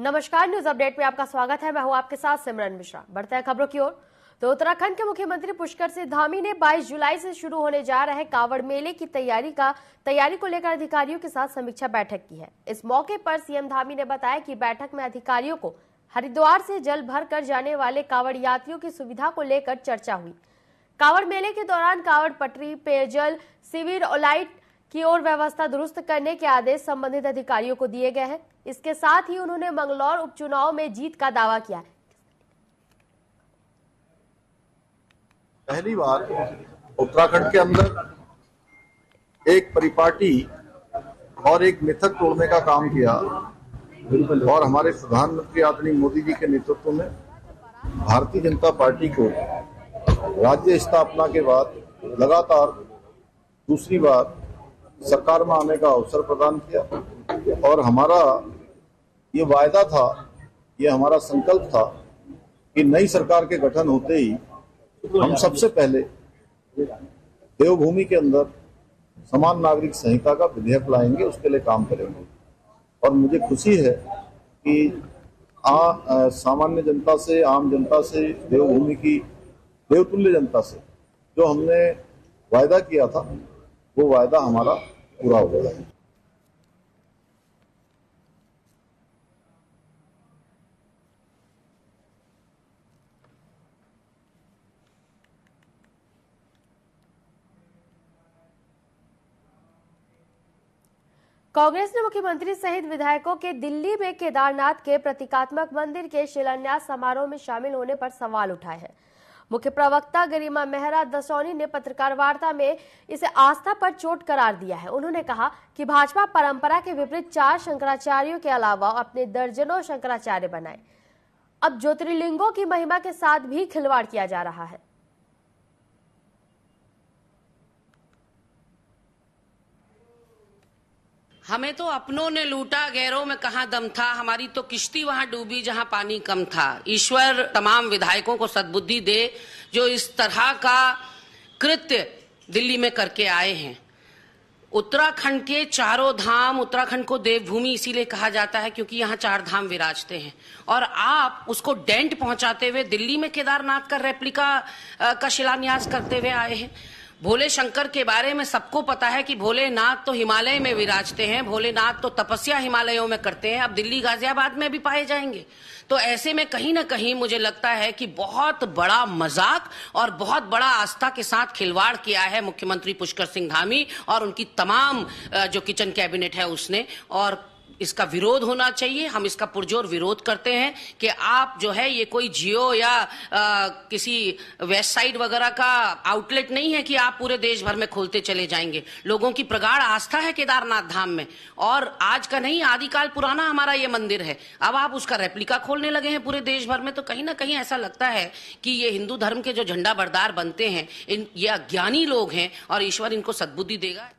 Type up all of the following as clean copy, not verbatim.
नमस्कार, news update में आपका स्वागत है। मैं हूं आपके साथ सिमरन मिश्रा। बढ़ते हैं खबरों की ओर। तो उत्तराखंड के मुख्यमंत्री पुष्कर सिंह धामी ने 22 जुलाई से शुरू होने जा रहे कांवड़ मेले की तैयारी को लेकर अधिकारियों के साथ समीक्षा बैठक की है। इस मौके पर सीएम धामी ने बताया कि बैठक में अधिकारियों को हरिद्वार से जल भर कर जाने वाले कांवड़ यात्रियों की सुविधा को लेकर चर्चा हुई। कांवड़ मेले के दौरान कांवड़ पटरी, पेयजल, शिविर और लाइट की ओर व्यवस्था दुरुस्त करने के आदेश संबंधित अधिकारियों को दिए गए हैं। इसके साथ ही उन्होंने मंगलौर उपचुनाव में जीत का दावा किया है। पहली बार उत्तराखंड के अंदर एक परिपाटी और एक मिथक तोड़ने का काम किया और हमारे प्रधानमंत्री आदरणीय मोदी जी के नेतृत्व में भारतीय जनता पार्टी को राज्य स्थापना के बाद लगातार दूसरी बार सरकार में आने का अवसर प्रदान किया और हमारा ये वायदा था, ये हमारा संकल्प था कि नई सरकार के गठन होते ही हम सबसे पहले देवभूमि के अंदर समान नागरिक संहिता का विधेयक लाएंगे, उसके लिए काम करेंगे। और मुझे खुशी है कि सामान्य जनता से, आम जनता से, देवभूमि की देवतुल्य जनता से जो हमने वायदा किया था वो वायदा हमारा पूरा हो गया है। कांग्रेस ने मुख्यमंत्री सहित विधायकों के दिल्ली में केदारनाथ के प्रतीकात्मक मंदिर के शिलान्यास समारोह में शामिल होने पर सवाल उठाए हैं। मुख्य प्रवक्ता गरिमा मेहरा दसौनी ने पत्रकार वार्ता में इसे आस्था पर चोट करार दिया है। उन्होंने कहा कि भाजपा परंपरा के विपरीत 4 शंकराचार्यों के अलावा अपने दर्जनों शंकराचार्य बनाए। अब ज्योतिर्लिंगों की महिमा के साथ भी खिलवाड़ किया जा रहा है। हमें तो अपनों ने लूटा, गैरों में कहां दम था, हमारी तो किश्ती वहां डूबी जहां पानी कम था। ईश्वर तमाम विधायकों को सद्बुद्धि दे जो इस तरह का कृत्य दिल्ली में करके आए हैं। उत्तराखंड के चारों धाम, उत्तराखंड को देवभूमि इसीलिए कहा जाता है क्योंकि यहाँ 4 धाम विराजते हैं और आप उसको डेंट पहुंचाते हुए दिल्ली में केदारनाथ का रेप्लिका का शिलान्यास करते हुए आए हैं। भोले शंकर के बारे में सबको पता है कि भोलेनाथ तो हिमालय में विराजते हैं, भोलेनाथ तो तपस्या हिमालयों में करते हैं, अब दिल्ली गाजियाबाद में भी पाए जाएंगे। तो ऐसे में कहीं ना कहीं मुझे लगता है कि बहुत बड़ा मजाक और बहुत बड़ा आस्था के साथ खिलवाड़ किया है मुख्यमंत्री पुष्कर सिंह धामी और उनकी तमाम जो किचन कैबिनेट है उसने, और इसका विरोध होना चाहिए। हम इसका पुरजोर विरोध करते हैं कि आप जो है ये कोई जियो या किसी वेस्ट साइड वगैरह का आउटलेट नहीं है कि आप पूरे देश भर में खोलते चले जाएंगे। लोगों की प्रगाढ़ आस्था है केदारनाथ धाम में और आज का नहीं, आदिकाल पुराना हमारा ये मंदिर है। अब आप उसका रेप्लिका खोलने लगे हैं पूरे देश भर में, तो कहीं ना कहीं ऐसा लगता है कि ये हिंदू धर्म के जो झंडा बरदार बनते हैं ये अज्ञानी लोग हैं और ईश्वर इनको सद्बुद्धि देगा।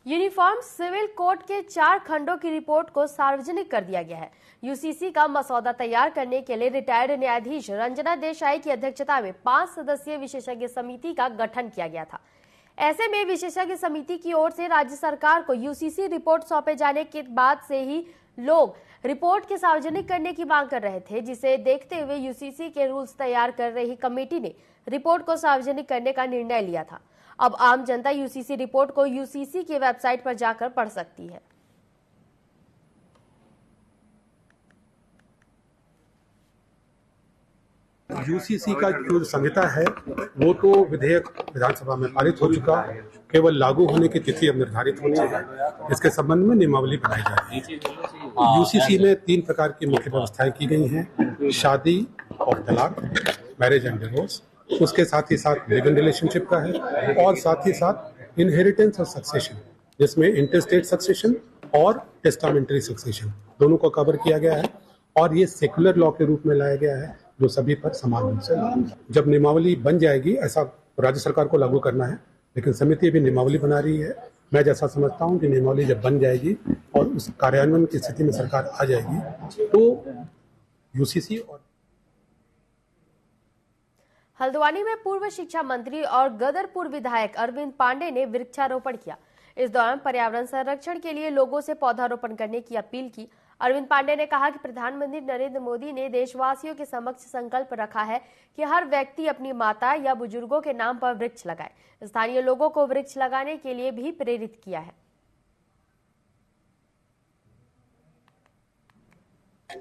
यूनिफॉर्म सिविल कोड के 4 खंडों की रिपोर्ट को सार्वजनिक कर दिया गया है। यूसीसी का मसौदा तैयार करने के लिए रिटायर्ड न्यायाधीश रंजना देसाई की अध्यक्षता में 5 सदस्यीय विशेषज्ञ समिति का गठन किया गया था। ऐसे में विशेषज्ञ समिति की ओर से राज्य सरकार को यूसीसी रिपोर्ट सौंपे जाने के बाद से ही लोग रिपोर्ट के सार्वजनिक करने की मांग कर रहे थे, जिसे देखते हुए यूसीसी के रूल्स तैयार कर रही कमेटी ने रिपोर्ट को सार्वजनिक करने का निर्णय लिया था। अब आम जनता यूसीसी रिपोर्ट को यूसीसी की वेबसाइट पर जाकर पढ़ सकती है। यूसीसी का जो संहिता है वो तो विधेयक विधानसभा में पारित हो चुका है, केवल लागू होने की तिथि अब निर्धारित होनी है। इसके संबंध में नियमावली बनाई जा रही है। यूसीसी में 3 प्रकार की मुख्य व्यवस्थाएं की गई हैं: शादी और तलाक, मैरिज एंड डिवोर्स, उसके साथ ही साथ लिव इन रिलेशनशिप का है, और साथ ही साथ इनहेरिटेंस और सक्सेशन, जिसमें इंटरस्टेट सक्सेशन और टेस्टामेंटरी सक्सेशन दोनों को कवर किया गया है। और ये सेकुलर लॉ के रूप में लाया गया है जो सभी पर समान रूप से लागू है। जब नियमावली बन जाएगी, ऐसा राज्य सरकार को लागू करना है, लेकिन समिति भी नियमावली बना रही है। मैं जैसा समझता हूँ कि नियमावली जब बन जाएगी और उस कार्यान्वयन की स्थिति में सरकार आ जाएगी तो यूसीसी और हल्द्वानी में पूर्व शिक्षा मंत्री और गदरपुर विधायक अरविंद पांडे ने वृक्षारोपण किया। इस दौरान पर्यावरण संरक्षण के लिए लोगों से पौधारोपण करने की अपील की। अरविंद पांडे ने कहा कि प्रधानमंत्री नरेंद्र मोदी ने देशवासियों के समक्ष संकल्प रखा है कि हर व्यक्ति अपनी माता या बुजुर्गों के नाम पर वृक्ष लगाए। स्थानीय लोगों को वृक्ष लगाने के लिए भी प्रेरित किया है।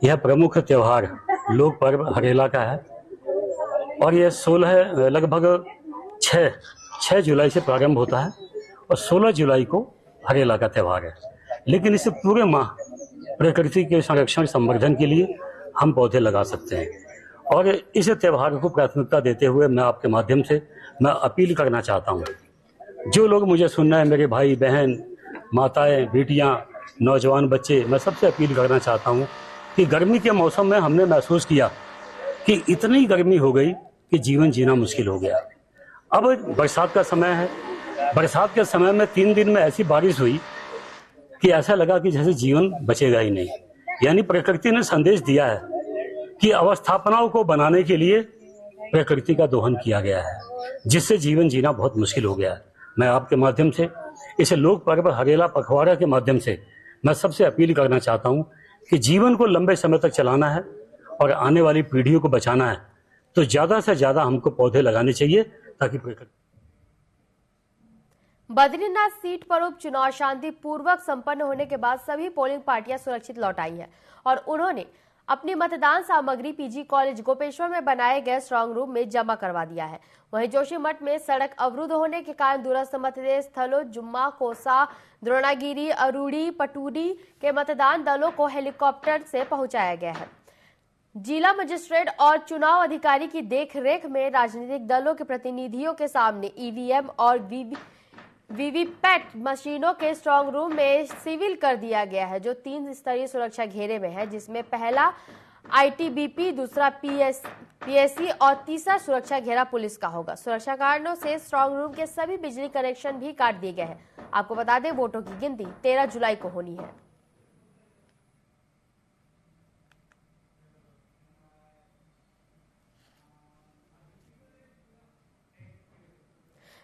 यह प्रमुख त्योहार लोक पर्व हरेला का है और यह लगभग 6 जुलाई से प्रारंभ होता है और 16 जुलाई को हरेला का त्योहार है। लेकिन इस पूरे माह प्रकृति के संरक्षण संवर्धन के लिए हम पौधे लगा सकते हैं और इस त्योहार को प्राथमिकता देते हुए मैं आपके माध्यम से मैं अपील करना चाहता हूँ, जो लोग मुझे सुन रहे हैं, मेरे भाई बहन, माताएं, बेटियां, नौजवान बच्चे, मैं सबसे अपील करना चाहता हूँ कि गर्मी के मौसम में हमने महसूस किया कि इतनी गर्मी हो गई कि जीवन जीना मुश्किल हो गया। अब बरसात का समय है, बरसात के समय में 3 दिन में ऐसी बारिश हुई कि ऐसा लगा कि जैसे जीवन बचेगा ही नहीं। यानी प्रकृति ने संदेश दिया है कि अवस्थापनाओं को बनाने के लिए प्रकृति का दोहन किया गया है, जिससे जीवन जीना बहुत मुश्किल हो गया है। मैं आपके माध्यम से इस लोक पर्व हरेला पखवाड़ा के माध्यम से मैं सबसे अपील करना चाहता हूं कि जीवन को लंबे समय तक चलाना है और आने वाली पीढ़ियों को बचाना है तो ज्यादा से ज्यादा हमको पौधे लगाने चाहिए ताकि बद्रीनाथ सीट पर उपचुनाव शांतिपूर्वक संपन्न होने के बाद सभी पोलिंग पार्टियां सुरक्षित लौट आई हैं और उन्होंने अपनी मतदान सामग्री पीजी कॉलेज गोपेश्वर में बनाए गए स्ट्रांग रूम में जमा करवा दिया है। वहीं जोशीमठ में सड़क अवरुद्ध होने के कारण दूरस्थ मतदेय स्थलों जुम्मा, कोसा, द्रोणागिरी, अरूड़ी, पटूरी के मतदान दलों को हेलीकॉप्टर से पहुंचाया गया है। जिला मजिस्ट्रेट और चुनाव अधिकारी की देखरेख में राजनीतिक दलों के प्रतिनिधियों के सामने ईवीएम और वीवीपैट मशीनों के स्ट्रांग रूम में सील कर दिया गया है, जो 3 स्तरीय सुरक्षा घेरे में है, जिसमें पहला आईटीबीपी, दूसरा पीएससी और तीसरा सुरक्षा घेरा पुलिस का होगा। सुरक्षा कारणों से स्ट्रांग रूम के सभी बिजली कनेक्शन भी काट दिए गए हैं। आपको बता दें, वोटों की गिनती 13 जुलाई को होनी है।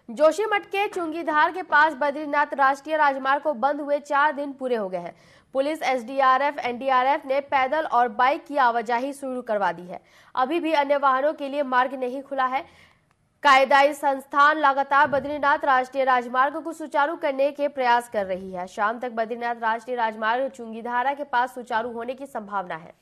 जोशीमठ के चुंगीधार के पास बद्रीनाथ राष्ट्रीय राजमार्ग को बंद हुए 4 दिन पूरे हो गए हैं। पुलिस, एसडीआरएफ, एनडीआरएफ ने पैदल और बाइक की आवाजाही शुरू करवा दी है। अभी भी अन्य वाहनों के लिए मार्ग नहीं खुला है। कायदाई संस्थान लगातार बद्रीनाथ राष्ट्रीय राजमार्ग को सुचारू करने के प्रयास कर रही है। शाम तक बद्रीनाथ राष्ट्रीय राजमार्ग चुंगीधारा के पास सुचारू होने की संभावना है।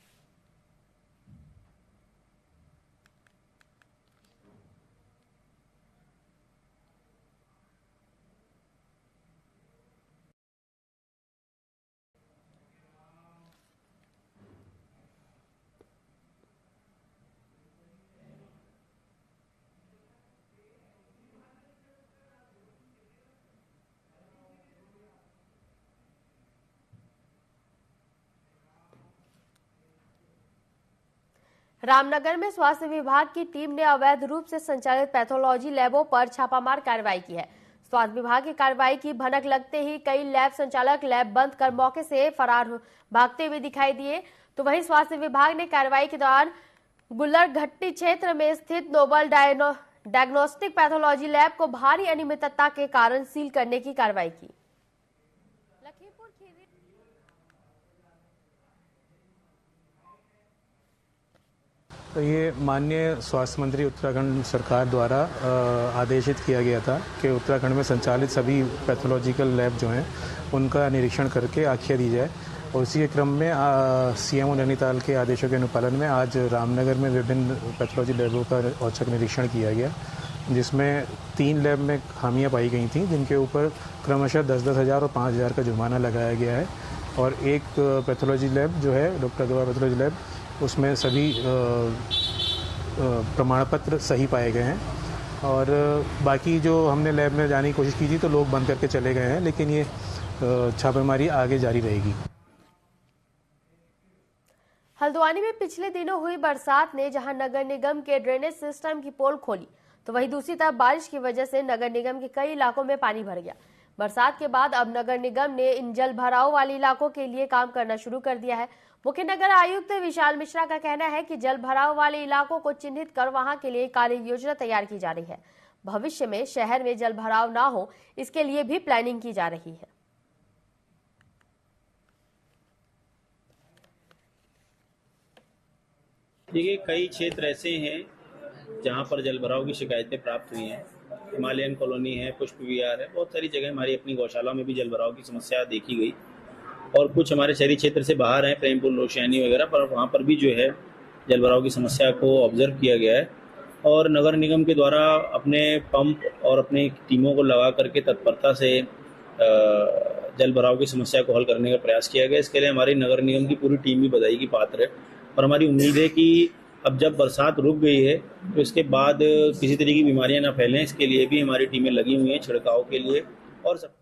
रामनगर में स्वास्थ्य विभाग की टीम ने अवैध रूप से संचालित पैथोलॉजी लैबों पर छापामार कार्रवाई की है। स्वास्थ्य विभाग की कार्रवाई की भनक लगते ही कई लैब संचालक लैब बंद कर मौके से फरार भागते हुए दिखाई दिए। तो वहीं स्वास्थ्य विभाग ने कार्रवाई के दौरान गुल्लरघट्टी क्षेत्र में स्थित नोबल डायग्नोस्टिक पैथोलॉजी लैब को भारी अनियमितता के कारण सील करने की कार्रवाई की। तो ये माननीय स्वास्थ्य मंत्री उत्तराखंड सरकार द्वारा आदेशित किया गया था कि उत्तराखंड में संचालित सभी पैथोलॉजिकल लैब जो हैं उनका निरीक्षण करके आख्या दी जाए। और उसी के क्रम में सीएमओ नैनीताल के आदेशों के अनुपालन में आज रामनगर में विभिन्न पैथोलॉजी लैबों का औचक निरीक्षण किया गया, जिसमें 3 लैब में खामियां पाई गई थीं, जिनके ऊपर क्रमशः 10-10 हज़ार और 5 हज़ार का जुर्माना लगाया गया है। और एक पैथोलॉजी लैब जो है डॉक्टर अग्रवाल पैथोलॉजी लैब, उसमें सभी प्रमाण पत्र सही पाए गए हैं। और बाकी जो हमने लैब में जाने की कोशिश की थी तो लोग बंद करके चले गए हैं, लेकिन ये छापेमारी आगे जारी रहेगी। हल्द्वानी में पिछले दिनों हुई बरसात ने जहां नगर निगम के ड्रेनेज सिस्टम की पोल खोली, तो वहीं दूसरी तरफ बारिश की वजह से नगर निगम के कई इलाकों में पानी भर गया। बरसात के बाद अब नगर निगम ने इन जल भराव वाले इलाकों के लिए काम करना शुरू कर दिया है। मुख्य नगर आयुक्त विशाल मिश्रा का कहना है कि जल भराव वाले इलाकों को चिन्हित कर वहां के लिए कार्य योजना तैयार की जा रही है। भविष्य में शहर में जलभराव ना हो, इसके लिए भी प्लानिंग की जा रही है। देखिए, कई क्षेत्र ऐसे हैं जहां पर जलभराव की शिकायतें प्राप्त हुई हैं। हिमालयन कॉलोनी है, पुष्प विहार है, बहुत सारी जगह हमारी अपनी गौशाला में भी जलभराव की समस्या देखी गई। और कुछ हमारे शहरी क्षेत्र से बाहर हैं, प्रेमपुर, रोशैनी वगैरह, पर वहाँ पर भी जो है जलभराव की समस्या को ऑब्जर्व किया गया है। और नगर निगम के द्वारा अपने पंप और अपनी टीमों को लगा करके तत्परता से जलभराव की समस्या को हल करने का प्रयास किया गया। इसके लिए हमारी नगर निगम की पूरी टीम भी बधाई की पात्र है। और हमारी उम्मीद है कि अब जब बरसात रुक गई है तो इसके बाद किसी तरह की बीमारियां ना फैलें, इसके लिए भी हमारी टीमें लगी हुई हैं छिड़काव के लिए। और सब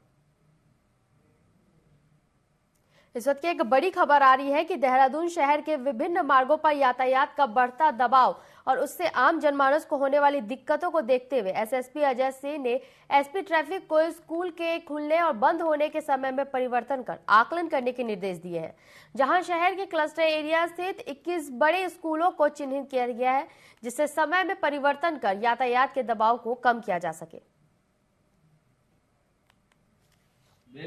इस वक्त की एक बड़ी खबर आ रही है कि देहरादून शहर के विभिन्न मार्गों पर यातायात का बढ़ता दबाव और उससे आम जनमानस को होने वाली दिक्कतों को देखते हुए एसएसपी अजय सिंह ने एसपी ट्रैफिक को स्कूल के खुलने और बंद होने के समय में परिवर्तन कर आकलन करने के निर्देश दिए हैं। जहां शहर के क्लस्टर एरिया स्थित 21 बड़े स्कूलों को चिन्हित किया गया है, जिससे समय में परिवर्तन कर यातायात के दबाव को कम किया जा सके।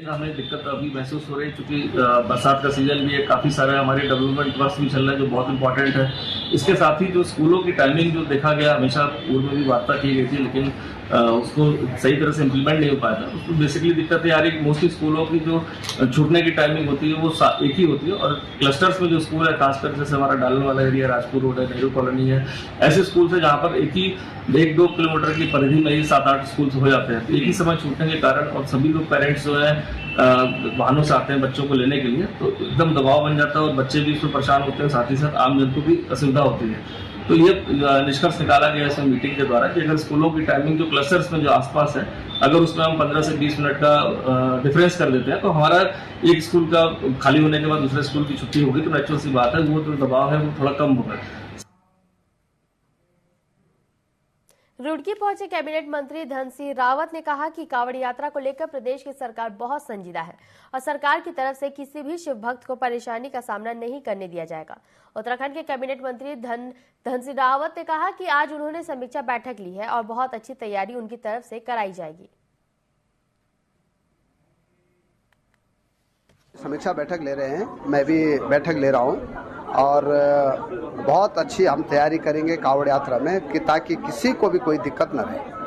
हमें दिक्कत अभी महसूस हो रही है क्योंकि बरसात का सीजन भी है, काफ़ी सारे हमारे डेवलपमेंट वर्क्स भी चल रहे हैं जो बहुत इंपॉर्टेंट है। इसके साथ ही जो स्कूलों की टाइमिंग जो देखा गया, हमेशा पूर्व में भी वार्ता की गई थी, लेकिन उसको सही तरह से इम्प्लीमेंट नहीं हो पाया था। उसको बेसिकली दिक्कत ये आ रही है कि मोस्टली स्कूलों की जो छूटने की टाइमिंग होती है वो एक ही होती है। और क्लस्टर्स में जो स्कूल है, खासकर जैसे हमारा डालन वाला एरिया, राजपुर रोड है, नेहरू कॉलोनी है, ऐसे स्कूल से जहाँ पर एक 1-2 किलोमीटर की परिधि में ही 7-8 स्कूल हो जाते हैं। तो एक ही समय छूटने के कारण और सभी लोग पेरेंट्स जो है वाहनों से आते हैं बच्चों को लेने के लिए, तो एकदम दबाव बन जाता है और बच्चे भी इसमें परेशान होते हैं, साथ ही साथ आम जन को भी असुविधा होती है। तो ये निष्कर्ष निकाला गया इसमें मीटिंग के द्वारा कि अगर स्कूलों की टाइमिंग जो क्लस्टर्स में जो आसपास है, अगर उसमें हम 15 से 20 मिनट का डिफरेंस कर देते हैं तो हमारा एक स्कूल का खाली होने के बाद दूसरे स्कूल की छुट्टी होगी, तो नेचुरल सी बात है वो जो दबाव है वो थोड़ा कम होगा। रुड़की पहुंचे कैबिनेट मंत्री धन सिंह रावत ने कहा कि कांवड़ यात्रा को लेकर प्रदेश की सरकार बहुत संजीदा है और सरकार की तरफ से किसी भी शिव भक्त को परेशानी का सामना नहीं करने दिया जाएगा। उत्तराखंड के कैबिनेट मंत्री धन सिंह रावत ने कहा कि आज उन्होंने समीक्षा बैठक ली है और बहुत अच्छी तैयारी उनकी तरफ से कराई जाएगी। समीक्षा बैठक ले रहे हैं, मैं भी बैठक ले रहा हूं और बहुत अच्छी हम तैयारी करेंगे कांवड़ यात्रा में कि ताकि किसी को भी कोई दिक्कत न रहे।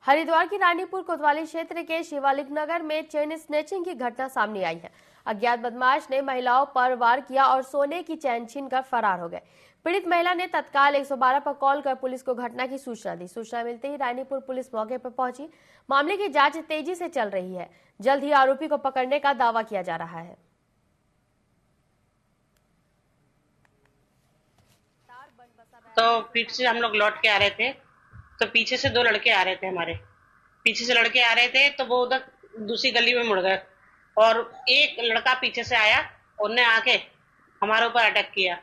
हरिद्वार की रानीपुर कोतवाली क्षेत्र के शिवालिक नगर में चेन स्नैचिंग की घटना सामने आई है। अज्ञात बदमाश ने महिलाओं पर वार किया और सोने की चैन छीनकर फरार हो गए। पीड़ित महिला ने तत्काल 112 पर कॉल कर पुलिस को घटना की सूचना दी। सूचना मिलते ही रानीपुर पुलिस मौके पर पहुंची। मामले की जांच तेजी से चल रही है। जल्द ही आरोपी को पकड़ने का दावा किया जा रहा है। तो पीठ से हम लोग लौट के आ रहे थे, तो पीछे से 2 लड़के आ रहे थे, हमारे पीछे से लड़के आ रहे थे, तो वो उधर दूसरी गली में मुड़ गए और एक लड़का पीछे से आया, उनने आके हमारे ऊपर अटैक किया।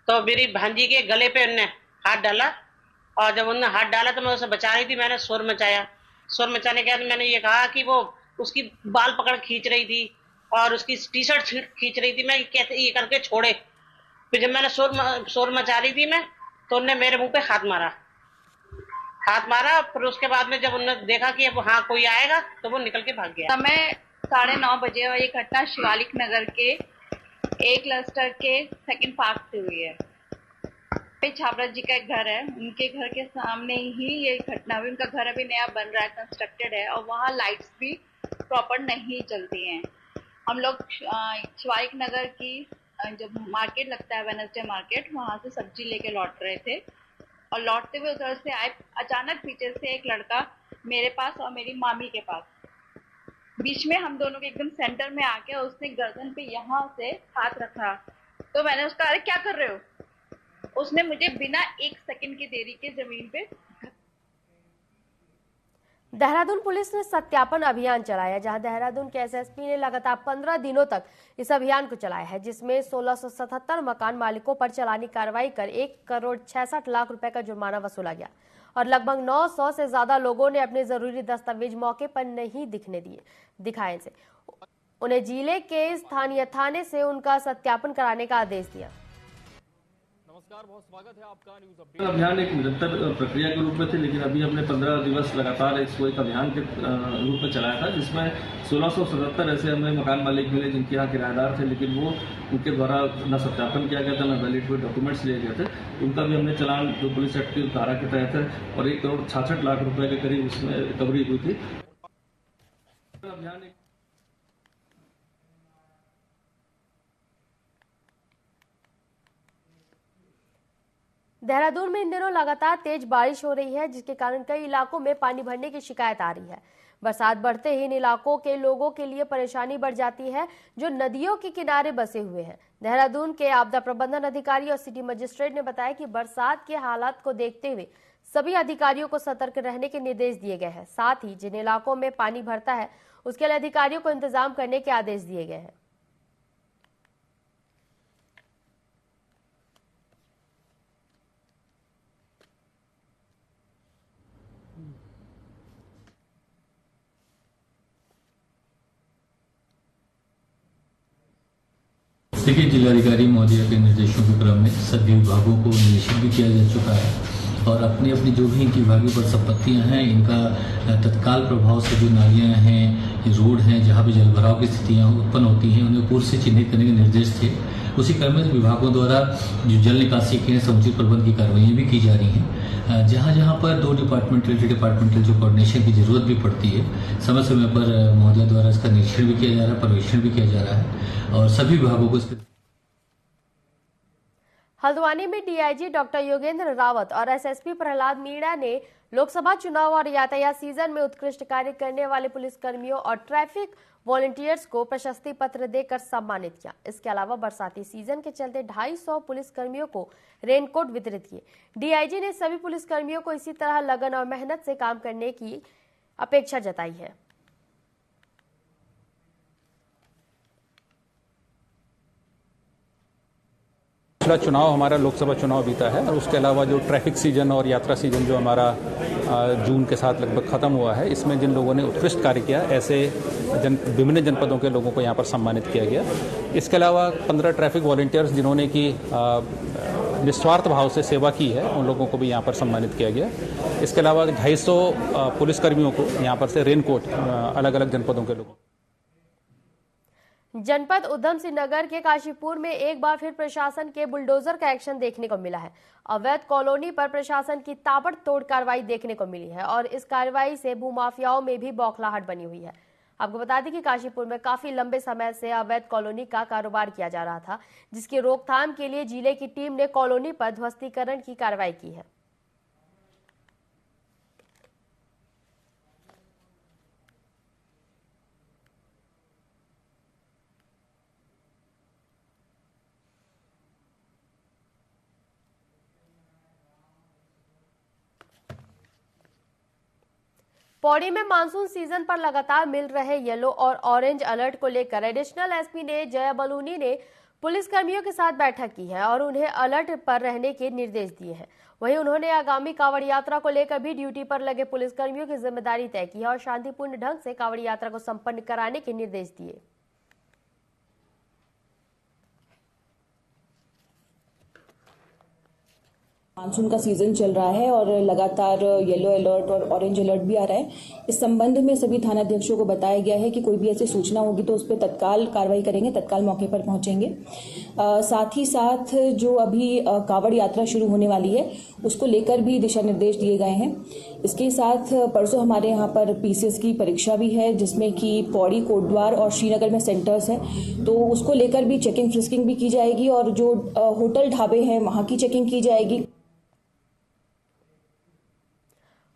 तो मेरी भांजी के गले पे उनने हाथ डाला और जब उन्होंने हाथ डाला तो मैं उसे बचा रही थी, मैंने शोर मचाया। शोर मचाने के बाद मैंने ये कहा कि वो उसकी बाल पकड़ खींच रही थी और उसकी टी शर्ट खींच रही थी, मैं कैसे ये करके छोड़े। फिर जब मैंने शोर मचा रही थी मैं, तो उनने मेरे मुंह पे हाथ मारा। फिर उसके बाद में जब उन्होंने देखा कि अब हाँ कोई आएगा तो वो निकल के भाग गया। समय 9:30 बजे और ये घटना शिवालिक नगर के एक क्लस्टर के सेकंड पार्क से हुई है। पे छाबरा जी का एक घर है, उनके घर के सामने ही ये घटना हुई। उनका घर अभी नया बन रहा है, कंस्ट्रक्टेड है और वहाँ लाइट्स भी प्रॉपर नहीं चलती हैं। हम लोग शिवालिक नगर की जब मार्केट लगता है वेडनेसडे मार्केट, वहाँ से सब्जी लेके लौट रहे थे और लौटते हुए उधर से आए, अचानक पीछे से एक लड़का मेरे पास और मेरी मामी के पास, बीच में हम दोनों के एकदम सेंटर में आके उसने गर्दन पे यहाँ से हाथ रखा। तो मैंने उसका अरे क्या कर रहे हो, उसने मुझे बिना 1 सेकंड की देरी के जमीन पे। देहरादून पुलिस ने सत्यापन अभियान चलाया, जहां देहरादून के एसएसपी ने लगातार 15 दिनों तक इस अभियान को चलाया है, जिसमें 1677 मकान मालिकों पर चालानी कार्रवाई कर 1,66,00,000 रुपए का जुर्माना वसूला गया और लगभग 900 से ज्यादा लोगों ने अपने जरूरी दस्तावेज मौके पर नहीं दिखाए। उन्हें जिले के स्थानीय थाने से उनका सत्यापन कराने का आदेश दिया। नमस्कार, बहुत स्वागत है आपका न्यूज़ अपडेट। अभियान एक निरंतर प्रक्रिया के रूप में थे, लेकिन अभी हमने 15 दिवस लगातार इसको एक अभियान के रूप में चलाया था, जिसमें 1677 ऐसे हमें मकान मालिक मिले जिनके यहाँ किराएदार थे, लेकिन वो उनके द्वारा न सत्यापन किया गया था, न वैलिड कोई डॉक्यूमेंट्स लिए गए थे। उनका भी हमने चलान जो पुलिस एक्ट की धारा के तहत है और 1 करोड़ 66 लाख रुपए के करीब उसमें रिकवरी हुई थी। अभियान देहरादून में इन दिनों लगातार तेज बारिश हो रही है, जिसके कारण कई इलाकों में पानी भरने की शिकायत आ रही है। बरसात बढ़ते ही इन इलाकों के लोगों के लिए परेशानी बढ़ जाती है, जो नदियों के किनारे बसे हुए हैं। देहरादून के आपदा प्रबंधन अधिकारी और सिटी मजिस्ट्रेट ने बताया कि बरसात के हालात को देखते हुए सभी अधिकारियों को सतर्क रहने के निर्देश दिए गए हैं। साथ ही जिन इलाकों में पानी भरता है उसके लिए अधिकारियों को इंतजाम करने के आदेश दिए गए हैं। देखिए, जिलाधिकारी महोदय के निर्देशों के क्रम में सभी विभागों को निर्देशित भी किया जा चुका है और अपनी अपनी जो भी इनकी विभागीय पर संपत्तियां हैं, इनका तत्काल प्रभाव से जो नालियां हैं, रोड हैं, जहां भी जलभराव की स्थितियां उत्पन्न होती हैं, उन्हें पूर्व से चिन्हित करने के निर्देश थे। उसी क्रम में विभागों द्वारा जो जल निकासी के समुचित प्रबंध की कार्रवाइयां भी की जा रही हैं। जहां जहां पर दो डिपार्टमेंटल जो कोऑर्डिनेशन की जरूरत भी पड़ती है, समय समय पर महोदय द्वारा इसका निरीक्षण भी किया जा रहा है, पर्यवेक्षण भी किया जा रहा है और सभी विभागों को इसके। हल्द्वानी में डीआईजी डॉक्टर योगेंद्र रावत और एसएसपी प्रहलाद मीणा ने लोकसभा चुनाव और यातायात सीजन में उत्कृष्ट कार्य करने वाले पुलिसकर्मियों और ट्रैफिक वॉलंटियर्स को प्रशस्ति पत्र देकर सम्मानित किया। इसके अलावा बरसाती सीजन के चलते 250 पुलिसकर्मियों को रेनकोट वितरित किए। डीआईजी ने सभी पुलिसकर्मियों को इसी तरह लगन और मेहनत से काम करने की अपेक्षा जताई है। पिछला चुनाव हमारा लोकसभा चुनाव बीता है और उसके अलावा जो ट्रैफिक सीजन और यात्रा सीजन जो हमारा जून के साथ लगभग खत्म हुआ है, इसमें जिन लोगों ने उत्कृष्ट कार्य किया, ऐसे विभिन्न जनपदों के लोगों को यहाँ पर सम्मानित किया गया। इसके अलावा 15 ट्रैफिक वॉलंटियर्स जिन्होंने की निस्वार्थ भाव से सेवा की है, उन लोगों को भी यहाँ पर सम्मानित किया गया। इसके अलावा 250 पुलिसकर्मियों को यहाँ पर से रेनकोट अलग अलग जनपदों के लोगों। जनपद उधम सिंह नगर के काशीपुर में एक बार फिर प्रशासन के बुलडोजर का एक्शन देखने को मिला है। अवैध कॉलोनी पर प्रशासन की ताबड़तोड़ कार्रवाई देखने को मिली है और इस कार्रवाई से भूमाफियाओं में भी बौखलाहट बनी हुई है। आपको बता दें कि काशीपुर में काफी लंबे समय से अवैध कॉलोनी का कारोबार किया जा रहा था, जिसकी रोकथाम के लिए जिले की टीम ने कॉलोनी पर ध्वस्तीकरण की कार्रवाई की है। पौड़ी में मानसून सीजन पर लगातार मिल रहे येलो और ऑरेंज अलर्ट को लेकर एडिशनल एसपी ने जया बलूनी ने पुलिसकर्मियों के साथ बैठक की है और उन्हें अलर्ट पर रहने के निर्देश दिए हैं। वहीं उन्होंने आगामी कांवड़ यात्रा को लेकर भी ड्यूटी पर लगे पुलिसकर्मियों की जिम्मेदारी तय की है और शांतिपूर्ण ढंग से कांवड़ यात्रा को संपन्न कराने के निर्देश दिए। मानसून का सीजन चल रहा है और लगातार येलो अलर्ट और ऑरेंज अलर्ट भी आ रहा है। इस संबंध में सभी थानाध्यक्षों को बताया गया है कि कोई भी ऐसी सूचना होगी तो उस पर तत्काल कार्रवाई करेंगे, तत्काल मौके पर पहुंचेंगे। साथ ही साथ जो अभी कांवड़ यात्रा शुरू होने वाली है उसको लेकर भी दिशा निर्देश दिए गए हैं। इसके साथ परसों हमारे यहाँ पर पीसीएस की परीक्षा भी है, जिसमें कि पौड़ी, कोटद्वार और श्रीनगर में सेंटर्स हैं, तो उसको लेकर भी चेकिंग फ्रिस्किंग भी की जाएगी और जो होटल ढाबे हैं वहां की चेकिंग की जाएगी।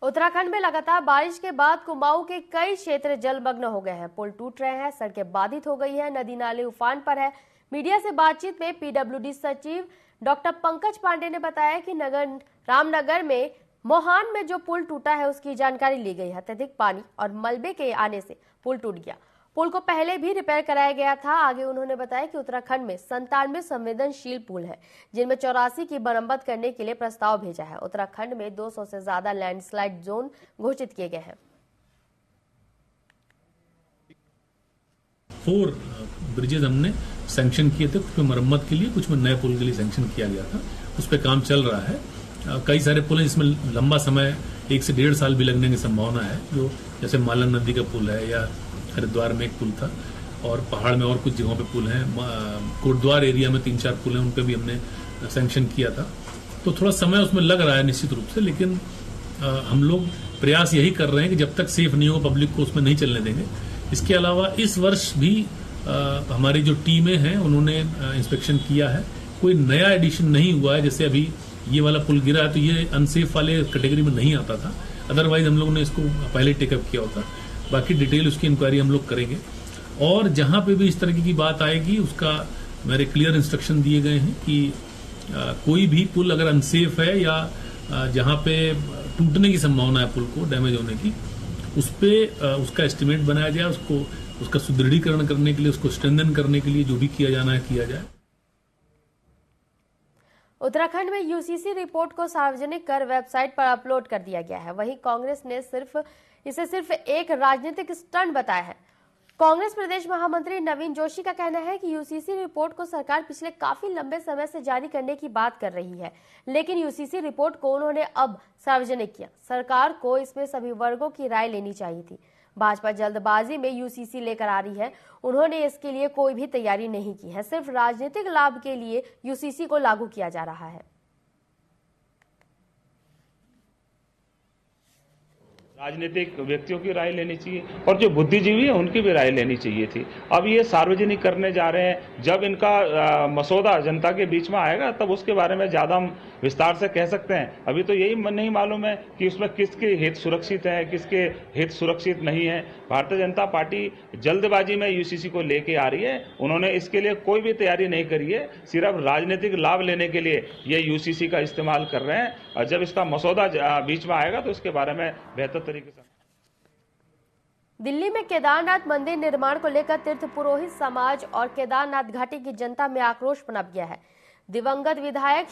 उत्तराखंड में लगातार बारिश के बाद कुमाऊं के कई क्षेत्र जलमग्न हो गए हैं। पुल टूट रहे हैं, सड़कें बाधित हो गई है, नदी नाले उफान पर है। मीडिया से बातचीत में पीडब्ल्यूडी सचिव डॉक्टर पंकज पांडे ने बताया कि रामनगर में मोहान में जो पुल टूटा है उसकी जानकारी ली गई है। अत्यधिक पानी और मलबे के आने से पुल टूट गया। पुल को पहले भी रिपेयर कराया गया था। आगे उन्होंने बताया कि उत्तराखंड में 97 संवेदनशील पुल है, जिनमें 84 की मरम्मत करने के लिए प्रस्ताव भेजा है। उत्तराखंड में 200 से ज्यादा लैंडस्लाइड जोन घोषित किए गए हैं। 4 ब्रिजेज हमने सैंक्शन किए थे, कुछ में मरम्मत के लिए, कुछ में नए पुल के लिए सैंक्शन किया गया था। उस पर काम चल रहा है। कई सारे पुल हैं जिसमें लंबा समय 1 से 1.5 साल भी लगने की संभावना है, जो जैसे मालन नदी का पुल है, या हरिद्वार में एक पुल था, और पहाड़ में और कुछ जगहों पे पुल हैं। कोटद्वार एरिया में 3-4 पुल हैं, उन पे भी हमने सैंक्शन किया था। तो थोड़ा समय उसमें लग रहा है निश्चित रूप से, लेकिन हम लोग प्रयास यही कर रहे हैं कि जब तक सेफ नहीं हो पब्लिक को उसमें नहीं चलने देंगे। इसके अलावा इस वर्ष भी हमारी जो टीमें हैं उन्होंने इंस्पेक्शन किया है, कोई नया एडिशन नहीं हुआ है। जैसे अभी ये वाला पुल गिरा है तो ये अनसेफ वाले कैटेगरी में नहीं आता था, अदरवाइज हम लोग ने इसको पहले टेकअप किया होता। बाकी डिटेल उसकी इंक्वायरी हम लोग करेंगे, और जहां पे भी इस तरह की बात आएगी उसका मेरे क्लियर इंस्ट्रक्शन दिए गए हैं कि कोई भी पुल अगर अनसेफ है या जहां पे टूटने की संभावना है, पुल को डैमेज होने की, उस पे उसका एस्टिमेट बनाया जाए, उसका सुदृढ़ीकरण करने के लिए, उसको स्ट्रेंथन करने के लिए जो भी किया जाना है किया जाए। उत्तराखंड में यूसीसी रिपोर्ट को सार्वजनिक कर वेबसाइट पर अपलोड कर दिया गया है। वहीं कांग्रेस ने इसे सिर्फ एक राजनीतिक स्टंट बताया है। कांग्रेस प्रदेश महामंत्री नवीन जोशी का कहना है कि यूसीसी रिपोर्ट को सरकार पिछले काफी लंबे समय से जारी करने की बात कर रही है, लेकिन यूसीसी रिपोर्ट को उन्होंने अब सार्वजनिक किया। सरकार को इसमें सभी वर्गों की राय लेनी चाहिए थी। भाजपा जल्दबाजी में यूसीसी लेकर आ रही है। उन्होंने इसके लिए कोई भी तैयारी नहीं की है, सिर्फ राजनीतिक लाभ के लिए यूसीसी को लागू किया जा रहा है। राजनीतिक व्यक्तियों की राय लेनी चाहिए और जो बुद्धिजीवी है उनकी भी राय लेनी चाहिए थी। अब ये सार्वजनिक करने जा रहे हैं, जब इनका मसौदा जनता के बीच में आएगा तब उसके बारे में ज्यादा हम विस्तार से कह सकते हैं। अभी तो यही नहीं मालूम है कि उसमें किसके हित सुरक्षित है, किसके हित सुरक्षित नहीं है। भारतीय जनता पार्टी जल्दबाजी में यूसीसी को लेके आ रही है। उन्होंने इसके लिए कोई भी तैयारी नहीं करी है, सिर्फ राजनीतिक लाभ लेने के लिए ये यूसीसी का इस्तेमाल कर रहे हैं। और जब इसका मसौदा बीच में आएगा तो इसके बारे में बेहतर तरीके से। दिल्ली में केदारनाथ मंदिर निर्माण को लेकर तीर्थ पुरोहित समाज और केदारनाथ घाटी की जनता में आक्रोश पनप गया है। दिवंगत विधायक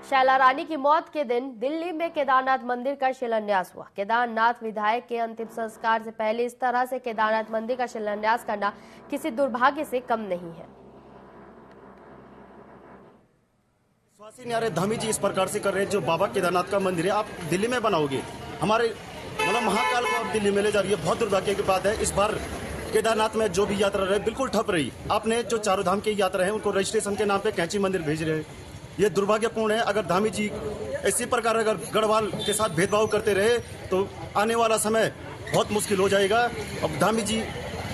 शैला रानी की मौत के दिन दिल्ली में केदारनाथ मंदिर का शिलान्यास हुआ। केदारनाथ विधायक के अंतिम संस्कार से पहले इस तरह से केदारनाथ मंदिर का शिलान्यास करना किसी दुर्भाग्य से कम नहीं है। विश्वास ही नहीं आ रहे, धामी जी इस प्रकार से कर रहे हैं। जो बाबा केदारनाथ का मंदिर है आप दिल्ली में बनाओगे, हमारे महाकाल को आप दिल्ली में ले जा रही है। बहुत दुर्भाग्य की बात है। इस बार केदारनाथ में जो भी यात्रा रहे बिल्कुल ठप रही। आपने जो चारों धाम की यात्रा है उनको रजिस्ट्रेशन के नाम पे कैंची मंदिर भेज रहे हैं, ये दुर्भाग्यपूर्ण है। अगर धामी जी इसी प्रकार अगर गढ़वाल के साथ भेदभाव करते रहे तो आने वाला समय बहुत मुश्किल हो जाएगा। अब धामी जी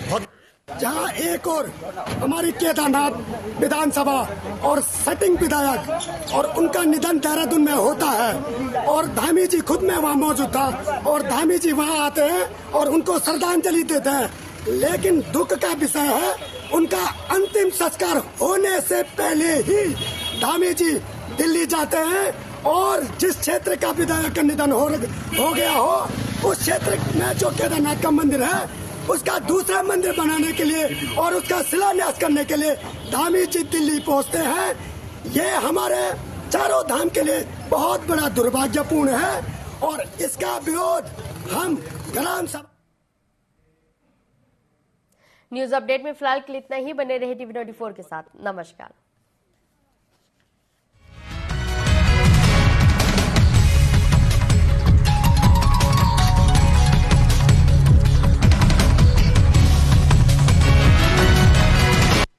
बहुत जहां एक और हमारी केदारनाथ विधानसभा और सिटिंग विधायक और उनका निधन देहरादून में होता है और धामी जी खुद में वहां मौजूद था और धामी जी वहां आते हैं और उनको श्रद्धांजलि देते हैं। लेकिन दुख का विषय है उनका अंतिम संस्कार होने से पहले ही धामी जी दिल्ली जाते हैं और जिस क्षेत्र का विधायक का निधन हो गया हो उस क्षेत्र में जो केदारनाथ का मंदिर है उसका दूसरा मंदिर बनाने के लिए और उसका शिलान्यास करने के लिए धामी जी दिल्ली पहुंचते हैं। ये हमारे चारों धाम के लिए बहुत बड़ा दुर्भाग्यपूर्ण है और इसका विरोध हम ग्राम सभा। न्यूज अपडेट में फिलहाल के लिए इतना ही। बने रहे टीवी 24 के साथ। नमस्कार।